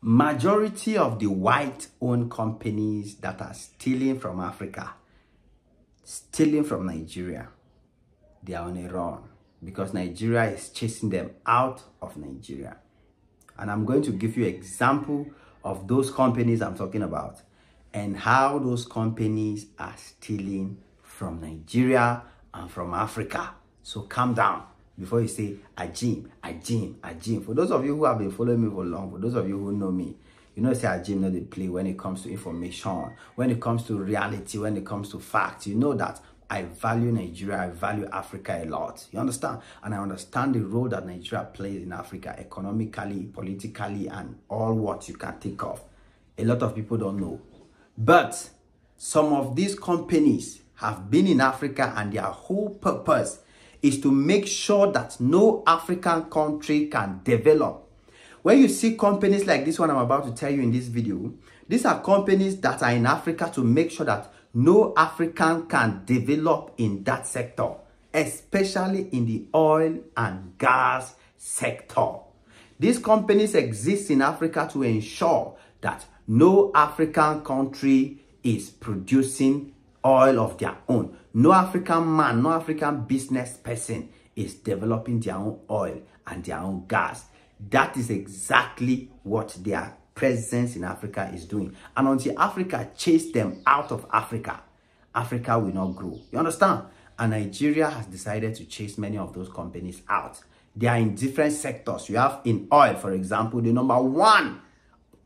Majority of the white-owned companies that are stealing from Africa, stealing from Nigeria, they are on a run because Nigeria is chasing them out of Nigeria. And I'm going to give you an example of those companies I'm talking about and how those companies are stealing from Nigeria and from Africa. So calm down before you say, Ajim. For those of you who have been following me for long, for those of you who know me, you know, say Ajim not the play when it comes to information, when it comes to reality, when it comes to facts. You know that I value Nigeria, I value Africa a lot. You understand? And I understand the role that Nigeria plays in Africa, economically, politically, and all what you can think of. A lot of people don't know. But some of these companies have been in Africa, and their whole purpose is to make sure that no African country can develop. When you see companies like this one I'm about to tell you in this video, these are companies that are in Africa to make sure that no African can develop in that sector, especially in the oil and gas sector. These companies exist in Africa to ensure that no African country is producing oil of their own. No African man, no African business person is developing their own oil and their own gas. That is exactly what their presence in Africa is doing. And until Africa chase them out of Africa, Africa will not grow. You understand? And Nigeria has decided to chase many of those companies out. They are in different sectors. You have in oil, for example, the #1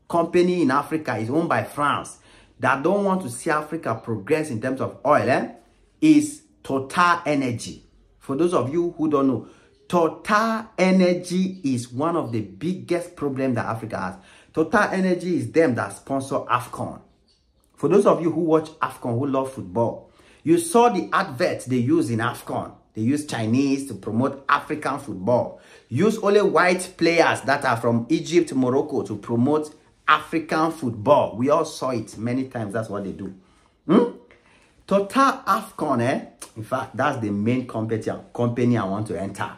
company in Africa is owned by France that don't want to see Africa progress in terms of oil, is Total Energy. For those of you who don't know, Total Energy is one of the biggest problems that Africa has. Total Energy is them that sponsor AFCON. For those of you who watch AFCON, who love football, you saw the adverts they use in AFCON. They use Chinese to promote African football. Use only white players that are from Egypt, Morocco to promote African football. We all saw it many times. That's what they do. Total AFCON, in fact, that's the main company I want to enter.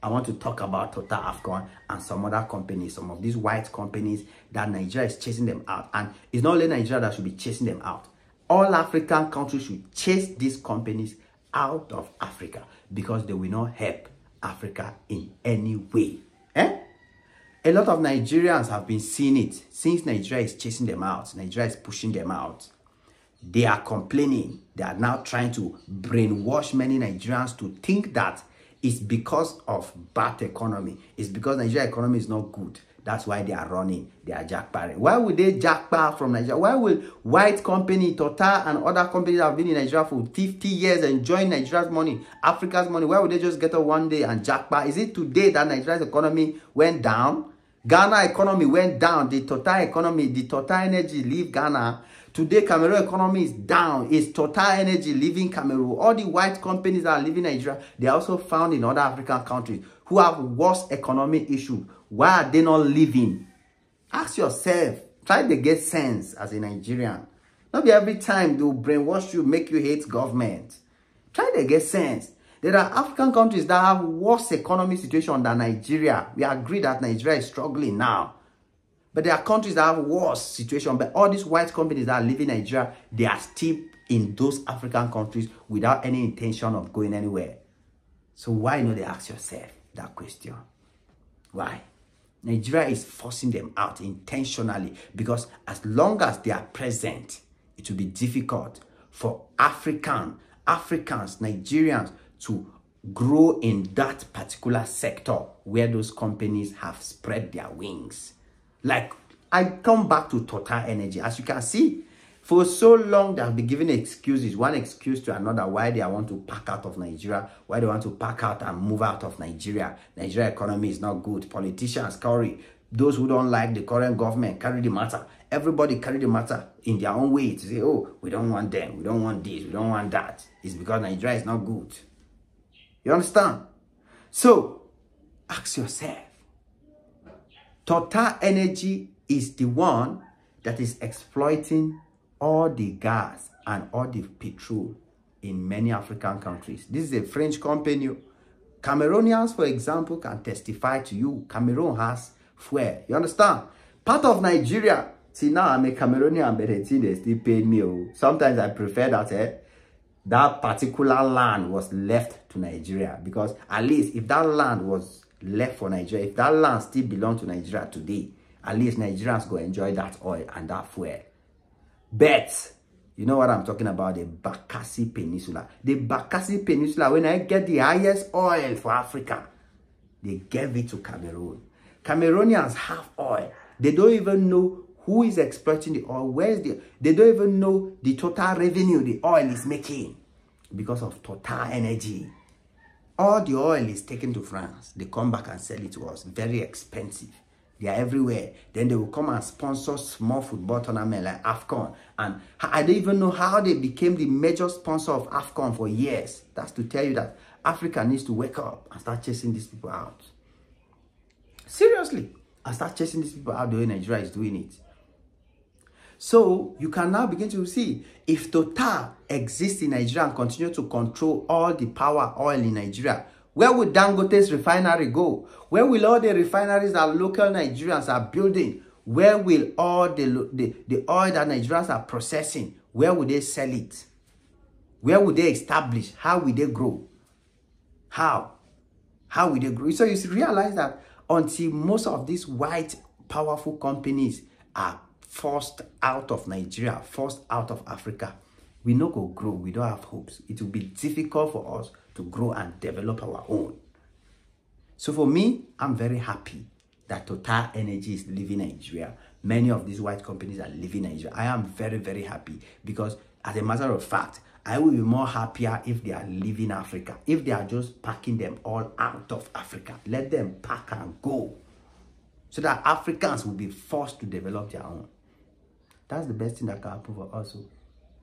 I want to talk about Total AFCON and some other companies, some of these white companies that Nigeria is chasing them out. And it's not only Nigeria that should be chasing them out. All African countries should chase these companies out of Africa because they will not help Africa in any way. A lot of Nigerians have been seeing it since Nigeria is chasing them out. Nigeria is pushing them out. They are complaining. They are now trying to brainwash many Nigerians to think that it's because of bad economy. It's because Nigeria's economy is not good. That's why they are running. They are jackpotting. Why would they jackpot from Nigeria? Why will white company, Total, and other companies that have been in Nigeria for 50 years enjoying Nigeria's money, Africa's money? Why would they just get up one day and jackpot? Is it today that Nigeria's economy went down? Ghana economy went down. The Total economy, the Total Energy leave Ghana. Today, Cameroon economy is down. It's Total Energy leaving Cameroon. All the white companies that are leaving Nigeria, they are also found in other African countries who have worse economic issues. Why are they not leaving? Ask yourself. Try to get sense as a Nigerian. Not be every time they'll brainwash you, make you hate government. Try to get sense. There are African countries that have worse economic situation than Nigeria. We agree that Nigeria is struggling now. But there are countries that have worse situation. But all these white companies that are leaving Nigeria, they are still in those African countries without any intention of going anywhere. So why not they ask yourself that question? Why? Nigeria is forcing them out intentionally because as long as they are present, it will be difficult for Africans, Nigerians to grow in that particular sector where those companies have spread their wings. Like, I come back to Total Energy. As you can see, for so long, they have been giving excuses, one excuse to another, why they want to pack out of Nigeria, why they want to pack out and move out of Nigeria. Nigeria economy is not good. Politicians carry. Those who don't like the current government carry the matter. Everybody carry the matter in their own way to say, oh, we don't want them, we don't want this, we don't want that. It's because Nigeria is not good. You understand? So, ask yourself, Total Energy is the one that is exploiting all the gas and all the petrol in many African countries. This is a French company. Cameroonians, for example, can testify to you. Cameroon has fuel. You understand? Part of Nigeria. See, now I'm a Cameroonian, but they still pay me. Oh. Sometimes I prefer that that particular land was left to Nigeria, because at least if that land was left for Nigeria, if that land still belongs to Nigeria today, at least Nigerians go enjoy that oil and that fuel. But you know what I'm talking about? The Bakassi Peninsula. The Bakassi Peninsula, when I get the highest oil for Africa, they gave it to Cameroon. Cameroonians have oil. They don't even know who is exploiting the oil. They don't even know the total revenue the oil is making because of Total Energy. All the oil is taken to France. They come back and sell it to us. Very expensive. They are everywhere. Then they will come and sponsor small football tournament like AFCON. And I don't even know how they became the major sponsor of AFCON for years. That's to tell you that Africa needs to wake up and start chasing these people out. Seriously. And start chasing these people out the way Nigeria is doing it. So you can now begin to see, if Total exists in Nigeria and continue to control all the power oil in Nigeria, where would Dangote's refinery go? Where will all the refineries that local Nigerians are building, where will all the oil that Nigerians are processing, where would they sell it? Where would they establish? How will they grow? How will they grow? So you realize that until most of these white powerful companies are forced out of Nigeria, forced out of Africa, we no go grow. We don't have hopes. It will be difficult for us to grow and develop our own. So for me, I'm very happy that Total Energy is leaving Nigeria. Many of these white companies are leaving Nigeria. I am very, very happy, because as a matter of fact, I will be more happier if they are leaving Africa. If they are just packing them all out of Africa, let them pack and go, so that Africans will be forced to develop their own. That's the best thing that can happen for us.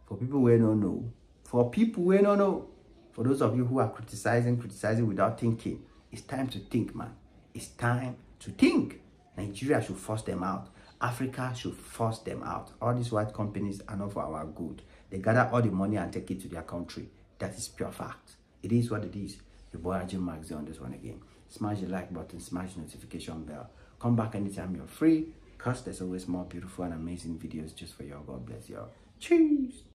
For people who don't know. For people who don't know. For those of you who are criticizing without thinking. It's time to think, man. It's time to think. Nigeria should force them out. Africa should force them out. All these white companies are not for our good. They gather all the money and take it to their country. That is pure fact. It is what it is. Your boy Ajim Magzi on this one again. Smash the like button, smash the notification bell. Come back anytime you're free, because there's always more beautiful and amazing videos just for you. God bless you all. Cheers.